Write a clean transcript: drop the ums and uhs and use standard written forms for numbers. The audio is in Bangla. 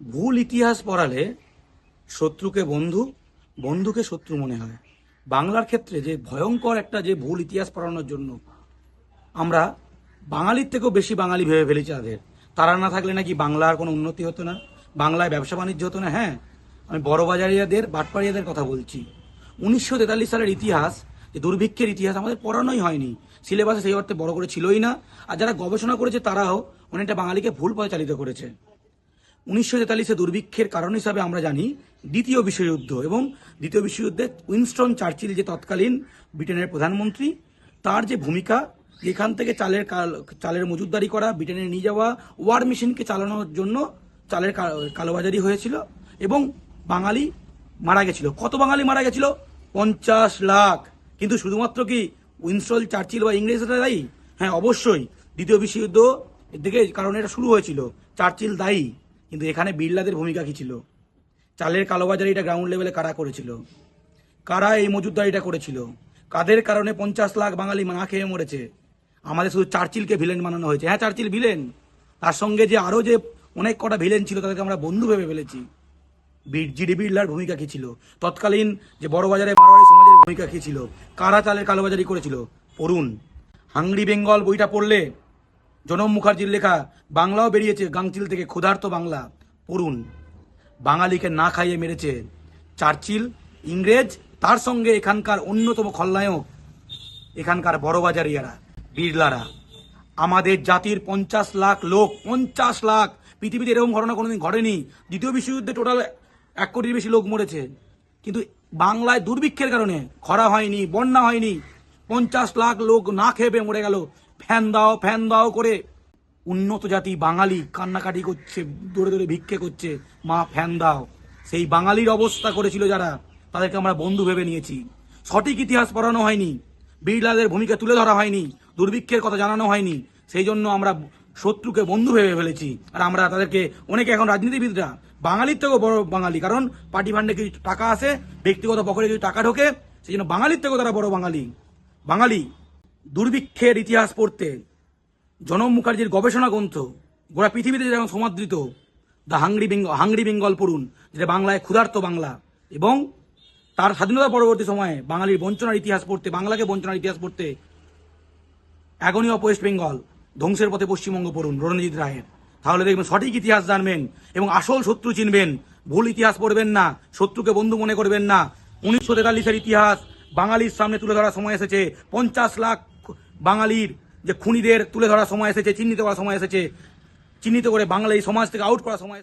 ভুল ইতিহাস পড়ালে শত্রুকে বন্ধু, বন্ধুকে শত্রু মনে হয়। বাংলার ক্ষেত্রে যে ভয়ঙ্কর একটা যে ভুল ইতিহাস পড়ানোর জন্য আমরা বাঙালির থেকেও বেশি বাঙালি ভেবে ফেলেছি তাদের। তারা না থাকলে নাকি বাংলার কোনো উন্নতি হতো না, বাংলায় ব্যবসা বাণিজ্য হতো না। হ্যাঁ, আমি বড়বাজারিয়াদের বাটপাড়িয়াদের কথা বলছি। 1943 সালের ইতিহাস, যে দুর্ভিক্ষের ইতিহাস আমাদের পড়ানোই হয়নি, সিলেবাসে সেই অর্থে বড় করে ছিলই না। আর যারা গবেষণা করেছে তারাও অনেকটা বাঙালিকে ভুল পথে চালিত করেছে। 1943-এ দুর্ভিক্ষের কারণ হিসাবে আমরা জানি দ্বিতীয় বিশ্বযুদ্ধ, এবং দ্বিতীয় বিশ্বযুদ্ধে উইনস্টন চার্চিল যে তৎকালীন ব্রিটেনের প্রধানমন্ত্রী, তার যে ভূমিকা, এখান থেকে চালের মজুতদারি করা, ব্রিটেনে নিয়ে যাওয়া, ওয়ার মেশিনকে চালানোর জন্য চালের কালোবাজারি হয়েছিল এবং বাঙালি মারা গেছিল। কত বাঙালি মারা গেছিল? 50 লাখ। কিন্তু শুধুমাত্র কি উইনস্টন চার্চিল বা ইংরেজরা দায়ী? হ্যাঁ, অবশ্যই। দ্বিতীয় বিশ্বযুদ্ধ এর দিকে কারণ এটা শুরু হয়েছিল, চার্চিল দায়ী। কিন্তু এখানে বিড়লাদের ভূমিকা কি ছিল? চালের কালোবাজারিটা গ্রাউন্ড লেভেলে কারা করেছিল? কারা এই মজুতদারিটা করেছিল? কাদের কারণে 50 লাখ বাঙালি না খেয়ে মরেছে? আমাদের শুধু চার্চিলকে ভিলেন বানানো হয়েছে। হ্যাঁ, চার্চিল ভিলেন, তার সঙ্গে যে আরো যে অনেক কটা ভিলেন ছিল তাদেরকে আমরা বন্ধু ভেবে ফেলেছি। জিডি বিড়লার ভূমিকা কি ছিল? তৎকালীন যে বড় বাজারে মারোয়ারি সমাজের ভূমিকা কি ছিল? কারা চালের কালোবাজারি করেছিল? পড়ুন। হাংরি বেঙ্গল বইটা পড়লে জনম মুখার্জির লেখা, বাংলাও বেরিয়েছে গাংচিল থেকে, ক্ষুধার্ত বাংলা, পড়ুন। বাঙালিকে না খাইয়ে মেরেছে চার্চিল, ইংরেজ, তার সঙ্গে এখানকার অন্যতম খলনায়ক এখানকার বড়বাজারিয়ারা, বিড়লারা। আমাদের জাতির 50 লাখ লোক, 50 লাখ, পৃথিবীতে এরকম ঘটনা কোনোদিন ঘটেনি। দ্বিতীয় বিশ্বযুদ্ধে টোটাল 1 কোটির বেশি লোক মরেছে, কিন্তু বাংলায় দুর্ভিক্ষের কারণে খরা হয়নি, বন্যা হয়নি। 50 লাখ লোক না খেয়ে মরে গেল। ফ্যান দাও ফ্যান দাও করে উন্নত জাতি বাঙালি কান্নাকাটি করছে, দৌড়ে দৌড়ে ভিক্ষে করছে, মা ফ্যান দাও। সেই বাঙালির অবস্থা করেছিল যারা, তাদেরকে আমরা বন্ধু ভেবে নিয়েছি। সঠিক ইতিহাস পড়ানো হয়নি, বিড়লাদের ভূমিকা তুলে ধরা হয়নি, দুর্ভিক্ষের কথা জানানো হয়নি। সেই জন্য আমরা শত্রুকে বন্ধু ভেবে ফেলেছি। আর আমরা তাদেরকে, অনেকে এখন রাজনীতিবিদরা বাঙালির থেকেও বড় বাঙালি, কারণ পার্টি ফান্ডে কিছু টাকা আসে, ব্যক্তিগত পকেটে কিছু টাকা ঢোকে, সেই জন্য বাঙালির থেকেও তারা বড় বাঙালি। বাঙালি দুর্ভিক্ষের ইতিহাস পড়তে জনম মুখার্জির গবেষণা গ্রন্থ, গোটা পৃথিবীতে যেমন সমাদৃত দ্য হাংরি বেঙ্গল পড়ুন, যেটা বাংলায় ক্ষুধার্ত বাংলা, এবং তার স্বাধীনতা পরবর্তী সময়ে বাঙালির বঞ্চনার ইতিহাস পড়তে, বাংলাকে বঞ্চনার ইতিহাস পড়তে অ্যাগনি অফ ওয়েস্ট বেঙ্গল, ধ্বংসের পথে পশ্চিমবঙ্গ পড়ুন রণজিৎ রায়ের। তাহলে দেখবেন সঠিক ইতিহাস জানবেন এবং আসল শত্রু চিনবেন। ভুল ইতিহাস পড়বেন না, শত্রুকে বন্ধু মনে করবেন না। 1943-এর ইতিহাস বাঙালির সামনে তুলে ধরার সময় এসেছে। 50 লাখ বাঙালির যে খুনিদের তুলে ধরার সময় এসেছে, চিহ্নিত করার সময় এসেছে, চিহ্নিত করে বাংলা এই সমাজ থেকে আউট করার সময়।